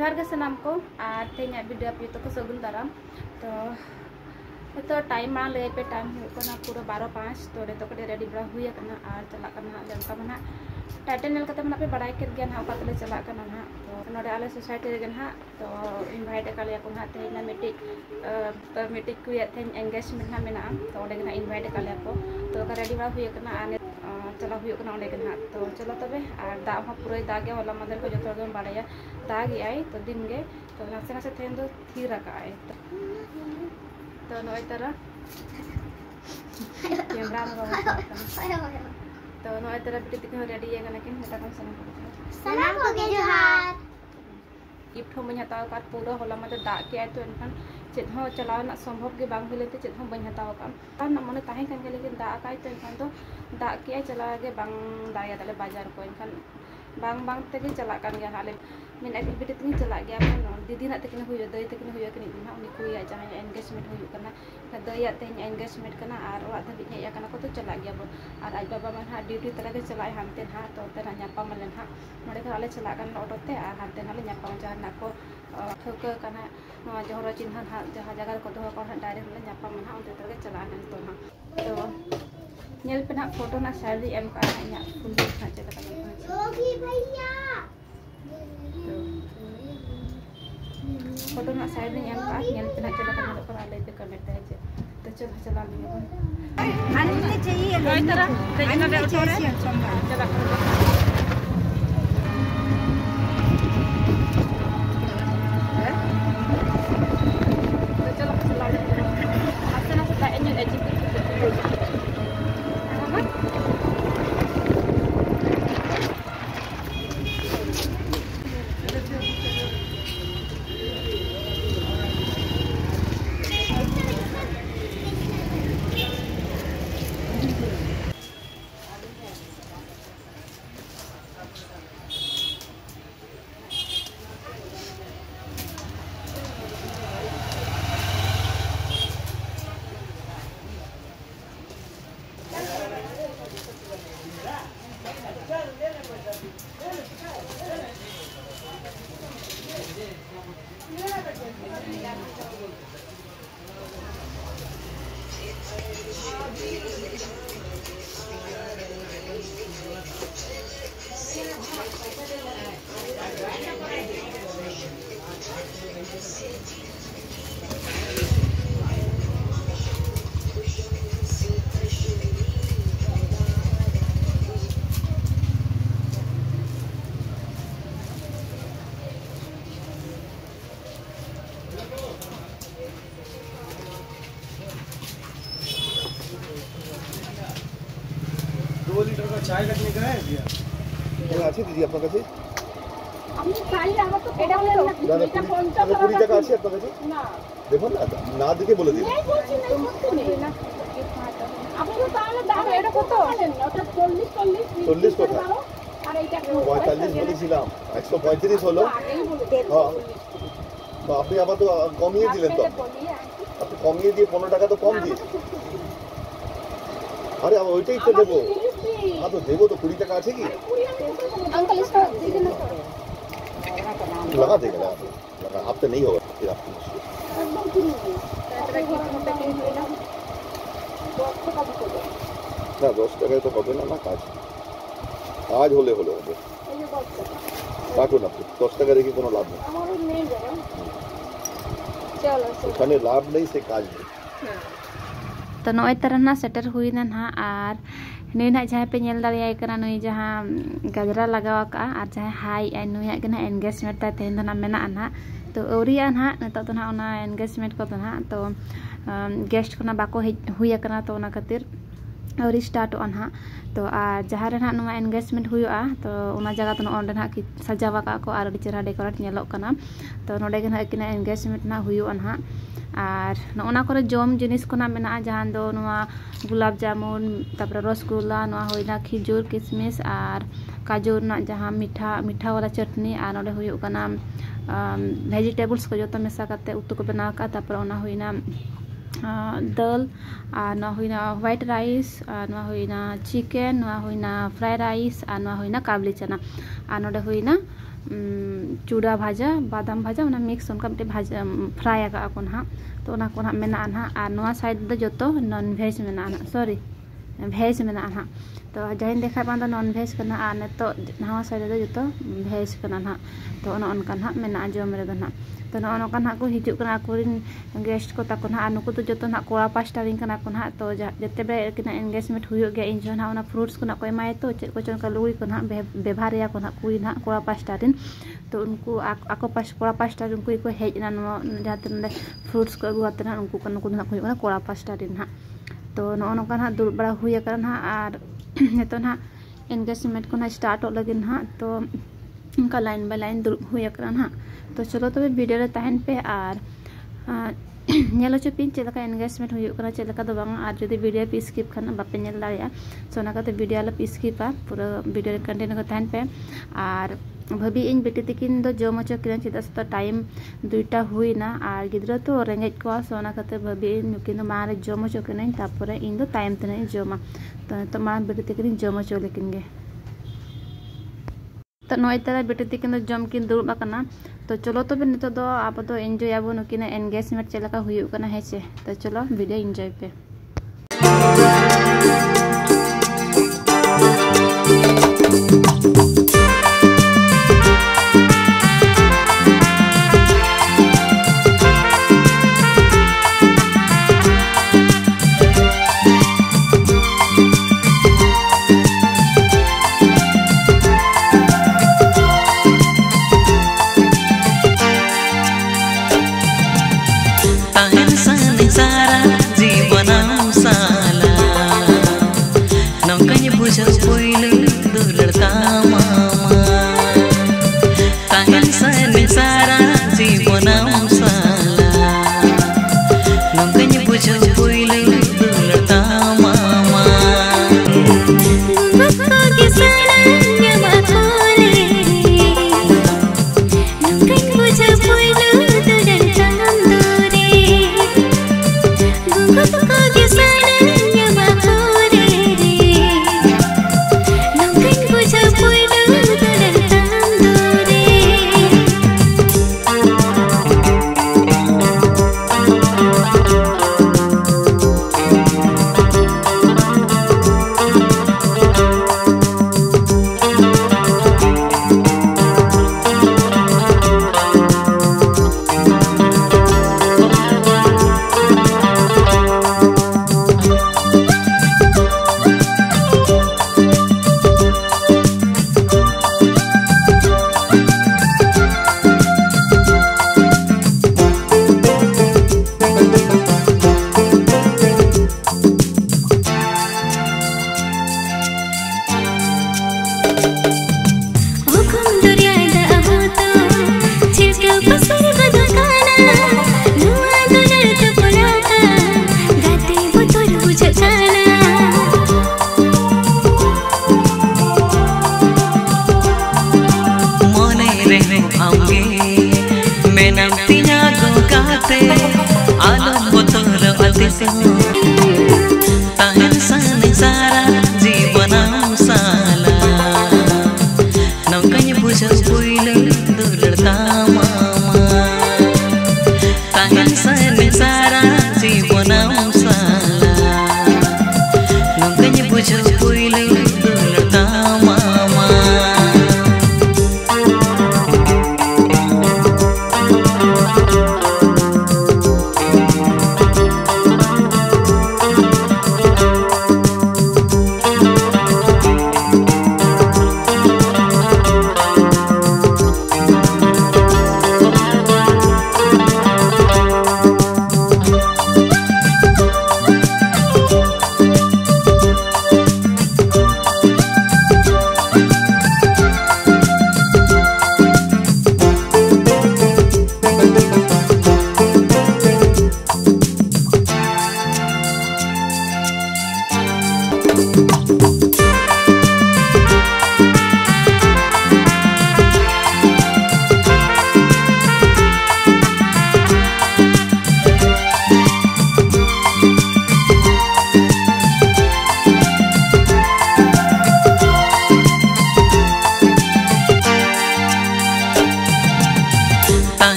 जोहार के सनाम को और तेज वीडियो पे तो सगुन दाराम तो टाइम मा लय पे टाइम होना पूरा 12:05 तो रेतो कटे रेडी बड़ा हुई करना और चला करना लेका मना टाइटल नेल कते मना पे बड़ाई कर गया ना ओका तले चला करना ना तो नोडे आले सोसाइटी रे ना तो इनवाइट काले को ना ते ना मीटिंग को थे एंगेजमेंट ना मेना तो ओडे ना इनवाइट काले को तो का रेडी बड़ा हुई करना आने चला हुई करना ओडे ना तो चलो तबे और दा हो पूरा दागे होला मदर को जतो जन बाड़ाया दाग आई तो दिन गे तो नासे नासे थे तो थी रखा है तो नई तरह कैमरा में तो नई तरह बिटी तक रेडी है कि सना को जोहार गिफ्ट हम बन हताव का पूरा होला मत दाग के तो एनखान चेत हो चलाव संभव के बांग होलेते चेत हम बन हताव का ना मने ताहे कान के लेकिन दाग का तो एनखान तो दाग के चला के बांग दाया तले बाजार को एनखान बांग बांग तक चला कान गया हाले मेन एक्टिविटी तक चला गया दीदी ना तक हुई दई तक हुई कि ना उनी को जहां एंगेजमेंट हुई करना दई ते एंगेजमेंट करना और ओरा धबी हेज करना को तो चला गया बो और आज बाबा मन हा ड्यूटी तरह के चला हानते हा तो तेरा न्यापा मन हा नोडे को आले चला कान ऑटो ते और हानते नाले न्यापा जहां को ठोक करना नवा जोहर चिन्ह हा जहां जगह को दो को डायरेक्ट ले न्यापा मन हा उनते तरह के चला हान तो हा तो नेल पे ना फोटो ना सैलरी एम का ना फुल ना चला योगी भैया फोटो ना साइड में एम का नेल पे ना चला करना पर आले पे करने है तो चलो चला लेंगे आने चाहिए कोई तरह तेजना दे उठो चला तो चलो चला लेंगे आसना से लाइन एजुकेशन चाय कटने का है भैया ये अच्छी दीदी आपका कैसे আমি চাই আমরা তো এটা বলে এটা 50 কুড়ি টাকা আছে আপনার কাছে না দেখুন না না দেখে বলে দিন এই বলছি না সত্যি না আপনি তো তাহলে দাম এটা কত বলেন ওটা 40 কথা আর এইটা 45 বলেছিলাম 135 হলো হ্যাঁ তো আপনি আবার তো কমিয়ে দিলেন তো আপনি কমিয়ে দিয়ে 15 টাকা তো কম দিয়েছেন अरे अब ওইটাই তো দেবো हाँ तो देवो तो 20 টাকা আছে কি अंकल इसका दे देना लगा देगा लगा आप तो नहीं होगा फिर आप না 10 টাকায় তো হবে না কাজ কাজ হলে হলো হবে কাটুন আপনি 10 টাকা রেখে কোনো লাভ নেই আমারও নেই যাবে চলো ওখানে লাভ নেই সে কাজ নেই तो नई तरह ना सेटर हुई ना ना और नुई ना जहाँ पे नेल दाड़े कना नुई जहाँ गजरा लगावा का और जहाँ हाई नुई ना एंगेजमेंट ता तेन ना मेना ना तो औरिया ना नितो तो ना ओना एंगेजमेंट को तो ना तो गेस्ट को ना बाको हुई कना तो ओना खातिर औरी स्टार्ट ऑन हा तो और जहाँ रे ना नुआ एंगेजमेंट हुआ तो ओना जगह तो ओंडे ना सजावा का को और चेहरा डेकोरेट नेलो कना तो नोडे के ना किना एंगेजमेंट ना हुआ ना और नोना करे जम जिनिस को ना मेना जहाँ दो नुआ गुलाब जामुन तापर रसगुल्ला नुआ होइना खिजूर किशमिश और काजू ना जहाँ मीठा मीठा वाला चटनी और नोडे हुई कना वेजिटेबल्स को जो मेसा करते उतु को बना का तापर ओना हुइना दाल और ना हुइना व्हाइट राइस और ना हुइना चिकेन ना हुइना फ्राई राइस और ना हुइना काबली चना और नोडे हुइना चूड़ा भाजा बादाम भाजा उना मिक्स उनका मिटे भाजा फ्राई आका को ना तो उना को ना मेना ना और नोआ साइड दो जतो नॉन वेज मेना ना सॉरी वेज मेना ना तो जहां देखा बांदा नॉन वेज करना और ने तो नवा साइड दो जतो वेज करना ना तो उन उनका ना मेना जम रे ना तो नोका ना को हिजु कना कोरिन गेस्ट को ताको ना नुको तो जतो ना कोड़ा पास्टा रिंग कना को ना तो जते बे किना एंगेजमेंट हुयो गे इन जो ना उना फ्रूट्स को ना को एमाय तो चे को चन का लुई को ना व्यवहार या को ना कुई ना कोड़ा पास्टा रिन तो उनको आको पास कोड़ा पास्टा उनको को हेज ना जहां फ्रूट्स को अगु आते ना उनको को ना हुयो ना कोड़ा पास्टा रिन हा तो नोका ना दुर बड़ा हुया कर ना और नेतो ना एंगेजमेंट को ना स्टार्ट हो लगिन हा तो उनका लाइन बाय लाइन दुर हुया कर ना तो चलो तबे वीडियो रे तहन पे और नेलो चपिन चेलका एंगेजमेंट हुयो कना चेलका दो बांग और जदि वीडियो पे स्किप करना बापे नेल दाड़िया सोना का तो वीडियो ला स्किपा पूरा वीडियो रे कंटेंट को तहन पे और भाभी इन बेटी तकिन दो जम हचो किन चेदा तो टाइम दुईटा हुईना और गिद्रा तो रेंगेज को सोना खाते भाभी नुकिन दो मारे जम हचो किन तारपरे इन दो टाइम तने जमा तो मा बेटी तकिन जम हचो लेकिन गे तो नई तरह बेटी तकिन जम किन दुरुब आकना तो चलो तबे नितो दो आप तो एंजॉय आबो नुकिन एंगेजमेंट चलका हुयो कना हेचे तो चलो वीडियो एंजॉय पे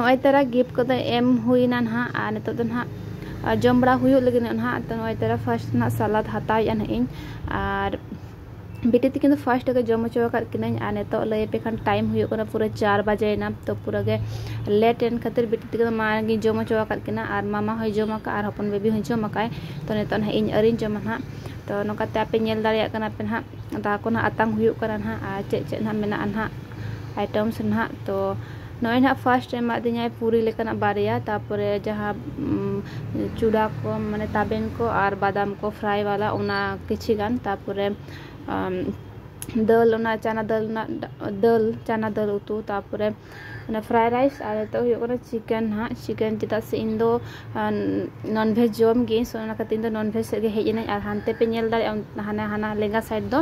नॉय तरह गिफ्ट को एम हुईना ना और नितो दो ना जम बड़ा हुई लगे ना तो नॉय तरह फर्स्ट ना सलाद हताया ना इन और बेटी तक फर्स्ट के जम चो किना नितो लय पे खान टाइम हुई पूरा 4 बजे ना तो पूरा गे लेट एन खातिर बेटी तक मांगी जम चो किना और मामा हई जम और हपन बेबी हई जम तो नितो ना इन अरी जम ना तो नौकाते आपे नेल दाड़िया पे ना दा को ना आतांग हुई ना और चे ना मेना ना आइटम्स ना तो नॉय ना फर्स्ट एम दिया पूरी लेकना बारिया तापरे जहाँ चूड़ा को माने ताबेन को और बादाम को फ्राई वाला उना किछि गान तापरे दाल उना चना दाल चना दाल उतु तापरे फ्राई राइस और तो चिकेन हाँ चिकेन चेदा से इन दो नॉन वेज जम गे सो खातिर नॉन वेज से हेजना और हानते पे नेल दाड़े हाना हाना लेंगा साइड दो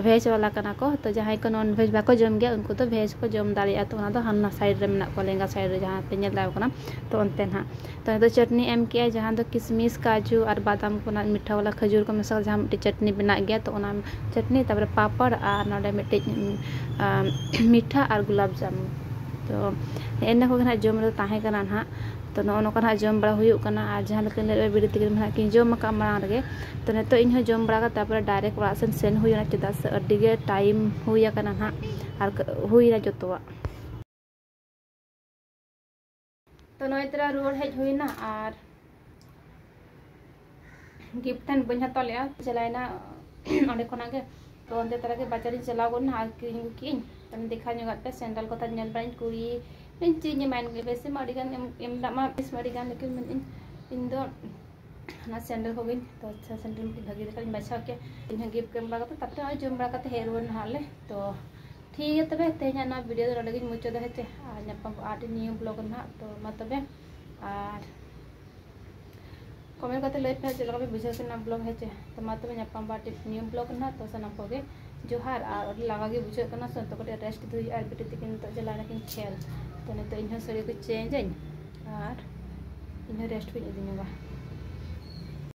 वेज वाला कना को तो जहाँ को नॉन वेज बाको जम गया उनको तो वेज को जम दाड़े तो हाना साइड रे मेना को लेंगा साइड रे जहाँ पे नेल दाड़े तो अंते ना तो चटनी एम किया जहाँ दो किशमिश काजू और बादाम को मीठा वाला खजूर को मिसा जहाँ मिट्टी चटनी बना गया तो चटनी तब पापड़ और नोडे मिट्टी मीठा और गुलाब जामुन तो एना को जम ताहेकना ना तो नौका जम बड़ा हुई और जहाँ बेटी तक कि जम का मांग रे तो नितो इन जम बड़ा तापर डायरेक्ट ओरा सेन हुई चेदा से अडिगे टाइम हुई ना और हुई जोतवा तो नई तरह रुआड़ हेज हुईना और गिफ्ट थान बन हता ले चलायना अंडे खना के तो अंते तरह के बाजार चला गना और किन तने देखा पे सैंडल को नल बड़ा कुड़ी चीज माइन के बेसे माड़ीगान एम बेस माड़ीगान लेकिन इन दो ना सैंडल हो गई तो अच्छा सैंडल भागी देखा बाछा के इन गिफ्ट के बड़ा तब जम बड़ा हेर रुआड़ नाले तो ठीक है तबे तेज ना वीडियो नोडे मुचाद हेचे आठ न्यू ब्लॉग ना तो मा तबे और कमेंट करते लय पे चलका पे बुझे ना ब्लॉग हेचे तो मा तबे नापाम बाटे न्यू ब्लॉग ना तो सनाम को गे जोहार और लगा गे बुझे कना सो तो कटे रेस्ट दुई और बेटी तकिन तो चला ना किन खेल तो ने तो इन सरी को चेंज और इन रेस्ट को दिनवा